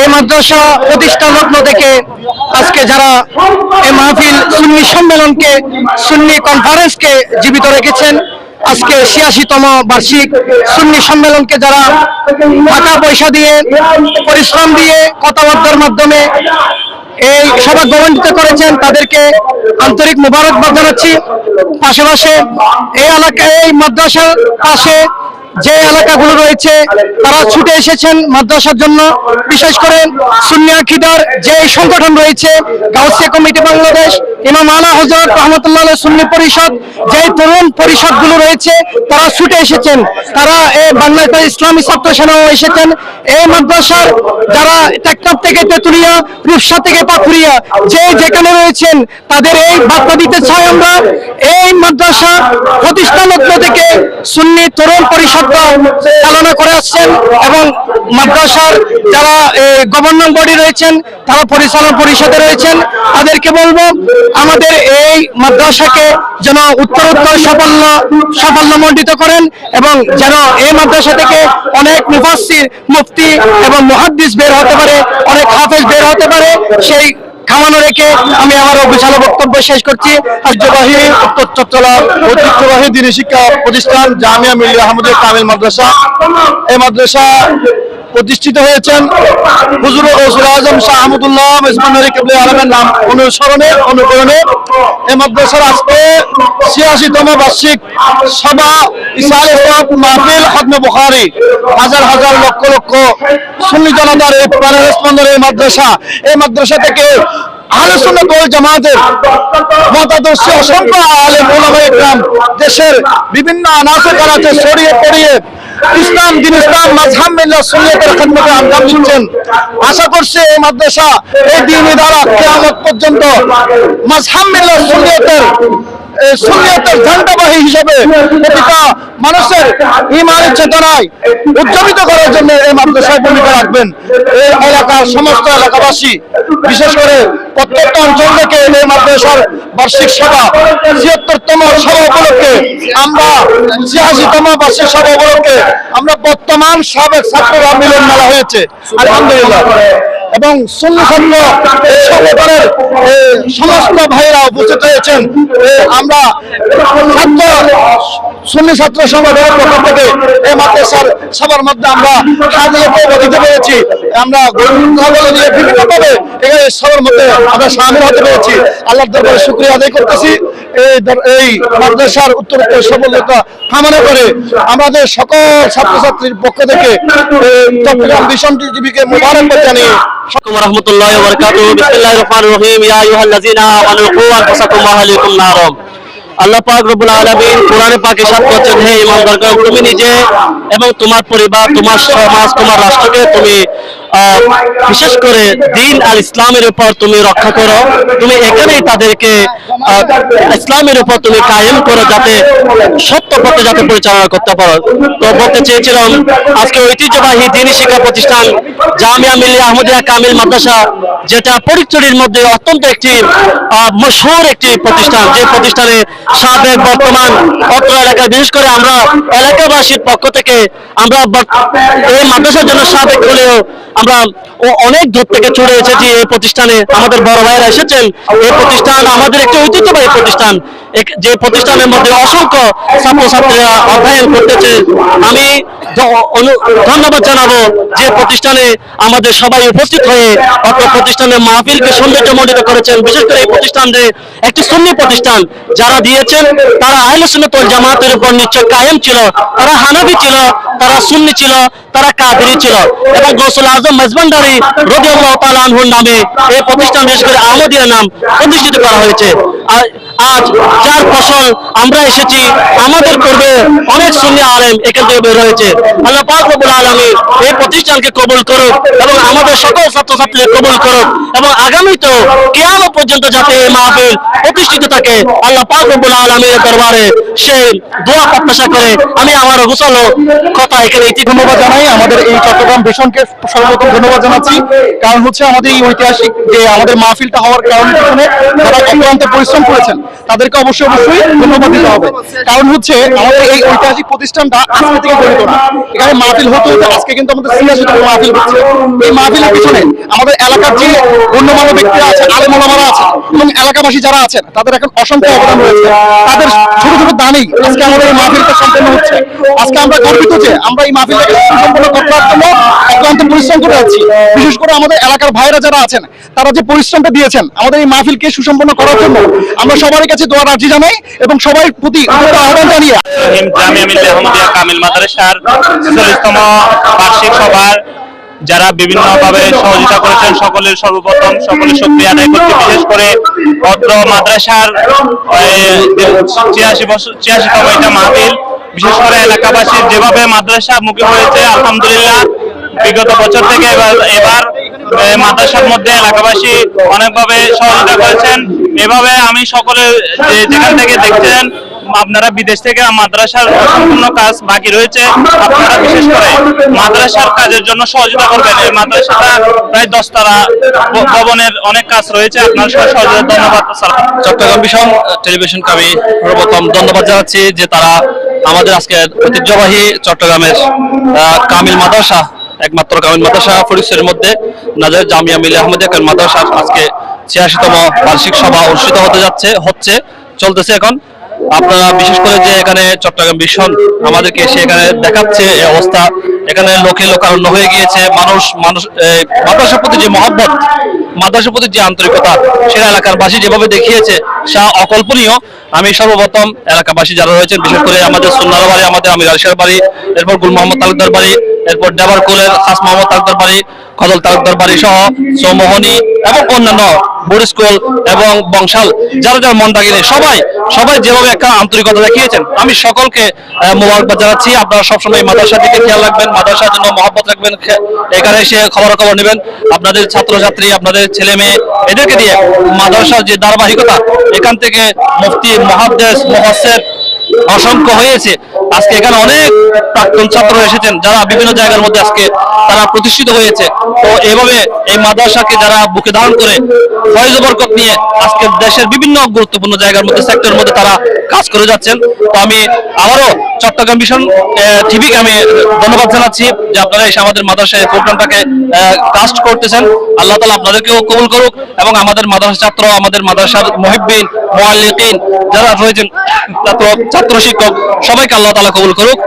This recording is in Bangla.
এই মাদ্রাসা প্রতিষ্ঠা লগ্ন থেকে আজকে যারা এই মাহফিল সুন্নি সম্মেলনকে সুন্নি কনফারেন্সকে জীবিত রেখেছেন, আজকে ৮৬তম বার্ষিক সুন্নি সম্মেলনকে যারা টাকা পয়সা দিয়ে, পরিশ্রম দিয়ে, কথাবার্তার মাধ্যমে এই সভা গমণ্ডিত করেছেন, তাদেরকে আন্তরিক মোবারকবাদ জানাচ্ছি। পাশাপাশি এই এলাকায়, এই মাদ্রাসার পাশে যে এলাকাগুলো রয়েছে তারা ছুটে এসেছেন মাদ্রাসার জন্য। বিশেষ করে সুন্নি আকীদার যে সংগঠন রয়েছে, গাউসিয়া কমিটি বাংলাদেশ, ইমাম আলা হযরত রাহমাতুল্লাহ আলাইহি সুন্নি পরিষদ, যে তরুণ পরিষদগুলো রয়েছে তারা ছুটে এসেছেন। তারা এই বাংলাদেশ ইসলামী ছাত্র সেনাও এসেছেন। এই মাদ্রাসার যারা টেকনাফ থেকে তেতুলিয়া, রূপসা থেকে পাকুড়িয়া, যে যেখানে রয়েছেন তাদের এই বার্তা দিতে চাই আমরা। এই মাদ্রাসা প্রতিষ্ঠা লগ্ন থেকে সুন্নি তরুণ পরিষদ চালনা করে আসছেন এবং মাদ্রাসার যারা গভর্নিং বডি রয়েছেন, তারা পরিচালনা পরিষদে রয়েছেন। তাদেরকে বলবো আমাদের এই মাদ্রাসাকে যেন উত্তরোত্তর সাফল্যমণ্ডিত করেন এবং যেন এই মাদ্রাসা থেকে অনেক মুফাসসির, মুফতি এবং মুহাদ্দিস বের হতে পারে, অনেক হাফেজ বের হতে পারে, সেই কামনা রেখে আমি আমার অবিচল বক্তব্য শেষ করছি। ঐতিহ্যবাহী উত্তর চট্টগ্রাম ঐতিহ্যবাহী দ্বীনি শিক্ষা প্রতিষ্ঠান জামিয়া মিলিয়া আহমদিয়া কামিল মাদ্রাসা, এই মাদ্রাসা প্রতিষ্ঠিত হয়েছেন হুজুর গৌসুল আজম শাহ আহমদুল্লাহ মেজবান নূরী কিবলা আলমের নাম অনুকরণে এই মাদ্রাসার আজকে ৮৬তম বার্ষিক সভা ইসালে সওয়াব মাহফিল খতমে বুখারী, হাজার হাজার লক্ষ লক্ষ সুন্নি জনতার এই প্রাণের স্পন্দন এই মাদ্রাসা থেকে আহলে সুন্নাত ওয়াল জামাতের মতাদর্শী অসংখ্য আলেম ওলামায়ে কেরাম দেশের বিভিন্ন আনাচে কানাচে ছড়িয়ে পড়িয়ে ইসলাম, দ্বীন ইসলাম, মাযহাব মিল্লাত সুন্নিয়তের খিদমতে আঞ্জাম দিচ্ছেন। আশা করছি এই মাদ্রাসা এই দ্বীনি দ্বারা কিয়ামত পর্যন্ত মাযহাব মিল্লাত সুন্নিয়তের ঝান্ডাবাহী হিসেবে প্রতিটা মানুষের ঈমানের চেতনায় উজ্জীবিত করার জন্য এই মাদ্রাসায় ভূমিকা রাখবেন। এই এলাকার সমস্ত এলাকাবাসী, বিশেষ করে প্রত্যেকটা অঞ্চল থেকে এই মাদ্রাসার বার্ষিক সভা ৭৬তম সভা উপলক্ষে আমরা ৮৬তম বার্ষিক সভা উপলক্ষে আমরা বর্তমান সাবেক ছাত্ররা মিলন মেলা হয়েছে আলহামদুলিল্লাহ, এবং সুন্নি ছাত্র সংগঠনের সমস্ত ভাইরা উপস্থিত হয়েছেন। আমরা সুন্নি ছাত্র সংগঠনের পক্ষ থেকে এই মাদ্রাসার সবার মধ্যে আমরা হাজিরা দিতে পেরেছি। আমরা দিয়ে বিভিন্নভাবে এই সবার মধ্যে আমরা শামিল হতে পেরেছি। আল্লাহর দরবারে শুকরিয়া আদায় করতেছি। এই মাদ্রাসার উত্তরোত্তর সফলতা কামনা করে আমাদের সকল ছাত্রছাত্রীর পক্ষ থেকে চট্টগ্রাম ভিশন টিভিকে মোবারকবাদ জানিয়ে রাহমাতুল্লাহি ওয়া বারাকাতুহু। বিসমিল্লাহির রহমানির রহিম। ইয়া আইয়ুহাল্লাযীনা আমানু কু আনফুসাকুম ওয়া আহলিকুম নারা। আল্লাহ পাক রব্বুল আলামিন কোরআনে পাকে সাথ করছেন, হে ইমানদারগণ, তুমি নিজে এবং তোমার পরিবার, তোমার সমাজ, তোমার রাষ্ট্রকে তুমি বিশেষ করে দ্বীন আর ইসলামের উপর তুমি রক্ষা করো। তুমি এখানেই তাদেরকে ইসলামের উপর তুমি কায়েম করো, যাতে সত্য পথে যাতে পরিচালনা করতে পারো। তো বলতে চেয়েছিলাম আজকে ঐতিহ্যবাহী দ্বীনি শিক্ষা প্রতিষ্ঠান জামিয়া মিলিয়া আহমদিয়া কামিল মাদ্রাসা, যেটা ফটিকছড়ির মধ্যে অত্যন্ত একটি মশহুর একটি প্রতিষ্ঠান, যে প্রতিষ্ঠানে সাবেক বর্তমান অত্র এলাকায় বিশেষ করে আমরা এলাকাবাসীর পক্ষ থেকে আমরা এই মাদ্রাসার জন্য সাবেক হলেও আমরা অনেক দূর থেকে ছুটে এসেছি এই প্রতিষ্ঠানে। আমাদের বড় ভাইয়েরা এসেছেন। এই প্রতিষ্ঠান আমাদের একটি ঐতিহ্যবাহী প্রতিষ্ঠান, যে প্রতিষ্ঠানের মধ্যে অসংখ্য ছাত্রছাত্রীরা অধ্যয়ন করতেছে। আমি ধন্যবাদ জানাবো যে প্রতিষ্ঠানে আমাদের সবাই উপস্থিত হয়ে অত্র প্রতিষ্ঠানের মাহফিলকে সৌন্দর্যমণ্ডিত করেছেন। বিশেষ করে এই প্রতিষ্ঠান যে একটি সুন্নি প্রতিষ্ঠান, যারা দিয়েছেন তারা আহলে সুন্নাত ওয়াল জামাতের উপর নিশ্চয় কায়েম ছিল, তারা হানাফি ছিল, তারা সুন্নি ছিল, তারা কাদেরী ছিল, এবং গৌসুল আজম মেজবান্ডারি রাদিয়াল্লাহু তাআলা আনহুর নামে এই প্রতিষ্ঠান বিশেষ করে আহমদিয়া নাম প্রতিষ্ঠিত করা হয়েছে। আর আজ যার ফসল আমরা এসেছি, আমাদের পূর্বে অনেক সুন্নি আলেম এখান থেকে বের হয়েছে। আল্লাহ পাক রব্বুল আলামিন এই প্রতিষ্ঠানকে কবুল করুক এবং আমাদের সকল ছাত্রছাত্রীদের কবুল করুক, এবং আগামীতেও কিয়ামত পর্যন্ত যাতে এই মাহফিল প্রতিষ্ঠিত থাকে আল্লাহ পাক রব্বুল আলামিনের দরবারে সেই দোয়া প্রত্যাশা করে আমি আমার গোছাল কথা এখানে ধন্যবাদ জানাই। আমাদের এই চট্টগ্রাম ভিশনকে সর্বপ্রথম ধন্যবাদ জানাচ্ছি, কারণ হচ্ছে আমাদের এই ঐতিহাসিক যে আমাদের মাহফিলটা হওয়ার কারণে পিছনে যারা অক্লান্ত পরিশ্রম অবদান করেছেন তাদেরকে অবশ্যই ধন্যবাদ দিতে হবে। কারণ হচ্ছে আমাদের এই ঐতিহাসিক প্রতিষ্ঠানটা আজকে থেকে গঠিত না, এখানে মাহফিল হতে হতে আজকে কিন্তু আমাদের 86তম মাহফিল হচ্ছে। এই মাহফিলের পিছনে আমাদের এলাকার যে গণ্যমান্য ব্যক্তিরা আছেন, আলেম ওলামারা আছেন এবং এলাকাবাসী যারা আছেন তাদের এখন অসংখ্য অবদান রয়েছে। তাদের ছোট ছোট দানেই আজকে আমাদের এই মাহফিলটা সম্পন্ন হচ্ছে। আজকে আমরা গর্বিত যে আমরা এই মাহফিলটাকে সুসম্পন্ন করার জন্য অক্লান্ত পরিশ্রম করে যাচ্ছি। বিশেষ করে আমাদের এলাকার ভাইরা যারা আছেন তারা যে পরিশ্রমটা দিয়েছেন আমাদের এই মাহফিলকে সুসম্পন্ন করার জন্য, আমরা সবার কাছে দোয়ার আর্জি জানাই এবং সবার প্রতি আহ্বান জানিয়ে জামিয়া মিল্লিয়া আহমদিয়া কামিল মাদ্রাসার ৪৬তম বার্ষিক সভার যারা বিভিন্নভাবে সহযোগিতা করেছেন সকলের সর্বপ্রথম সকলের শুকরিয়া আদায় করতে, বিশেষ করে অত্র মাদ্রাসার ৮৬তম এটা মাহফিল, বিশেষ করে এলাকাবাসীর যেভাবে মাদ্রাসা মুখী হয়েছে আলহামদুলিল্লাহ। বিগত বছর থেকে এবার মাদ্রাসার মধ্যে এলাকাবাসী অনেকভাবে সহযোগিতা করেছেন। এভাবে আমি সকলে যেখান থেকে দেখছেন আপনারা বিদেশ থেকে মাদ্রাসার সম্পূর্ণ কাজ বাকি রয়েছে, আপনারা বিশেষ করে মাদ্রাসার কাজের জন্য সহযোগিতা করবেন। এই মাদ্রাসাটা প্রায় 10 তলা ভবনের অনেক কাজ রয়েছে, আপনার সহযোগিতা ধন্যবাদ। চট্টগ্রাম ভিশন টেলিভিশনকে আমি সর্বপ্রথম ধন্যবাদ জানাচ্ছি যে তারা আমাদের আজকে ঐতিহ্যবাহী চট্টগ্রামের কামিল মাদ্রাসা, একমাত্র কামিল মাদ্রাসা ফরিদপুরের মধ্যে নাজার জামিয়া মিল্লিয়া আহমদিয়া কামিল মাদ্রাসার আজকে ৮৬তম বার্ষিক সভা অনুষ্ঠিত চলতেছে এখন। আপনারা বিশেষ করে যে এখানে চট্টগ্রাম ভিশন আমাদেরকে সেখানে দেখাচ্ছে এই অবস্থা, এখানে লোকে লোকারণ্য হয়ে গিয়েছে। মানুষ মাদ্রাসার প্রতি যে মহব্বত, মাদ্রাসার প্রতি যে আন্তরিকতা সেটা এলাকার বাসী যেভাবে দেখিয়েছে সা অকল্পনীয়। আমি সর্বপ্রথম এলাকাবাসী যারা রয়েছেন, বিশেষ করে আমাদের সুন্নার বাড়ি, আমাদের আমির আলিশার বাড়ি, এরপর গুল মোহাম্মদ তালুকদার বাড়ি, এরপর ডেবারকুলের খাস মোহাম্মদ তালুকদার বাড়ি, কদল তালুকদার বাড়ি সহ চৌমোহনী এবং অন্যান্য বোর্ড স্কুল এবং বংশাল যারা যারা মন দাগিয়ে সবাই যেভাবে একটা আন্তরিকতা দেখিয়েছেন, আমি সকলকে মোবারকবাদ জানাচ্ছি। আপনারা সবসময় মাদ্রাসার দিকে খেয়াল রাখবেন, মাদ্রাসার জন্য মহব্বত রাখবেন, এখানে এসে খবর নেবেন। আপনাদের ছাত্রছাত্রী, আপনাদের ছেলে মেয়ে এদেরকে দিয়ে মাদ্রাসার যে ধারাবাহিকতা, এখান থেকে মুফতি মুহাদ্দিস মুফাসসির অসংখ্য হয়েছে। আজকে এখানে অনেক প্রাক্তন ছাত্র এসেছেন যারা বিভিন্ন জায়গার মধ্যে আজকে তারা প্রতিষ্ঠিত হয়েছে। তো এইভাবে এই মাদ্রাসাকে যারা বুকে ধারণ করে ফয়েজ বরকত নিয়ে আজকে দেশের বিভিন্ন গুরুত্বপূর্ণ জায়গার মধ্যে সেক্টরের মধ্যে তারা কাজ করে যাচ্ছেন। তো আমি আবারও চট্টগ্রাম ভিশন টিভিকে আমি ধন্যবাদ জানাচ্ছি যে আপনারা এসে আমাদের মাদ্রাসায় প্রোগ্রামটাকে কাস্ট করতেছেন। আল্লাহ তাআলা আপনাদেরকেও কবুল করুক এবং আমাদের মাদ্রাসা ছাত্র, আমাদের মাদ্রাসার মুহিব্বিন, মুআল্লিকিন যারা রয়েছেন, ছাত্র শিক্ষক সবাইকে আল্লাহ তাআলা কবুল করুক।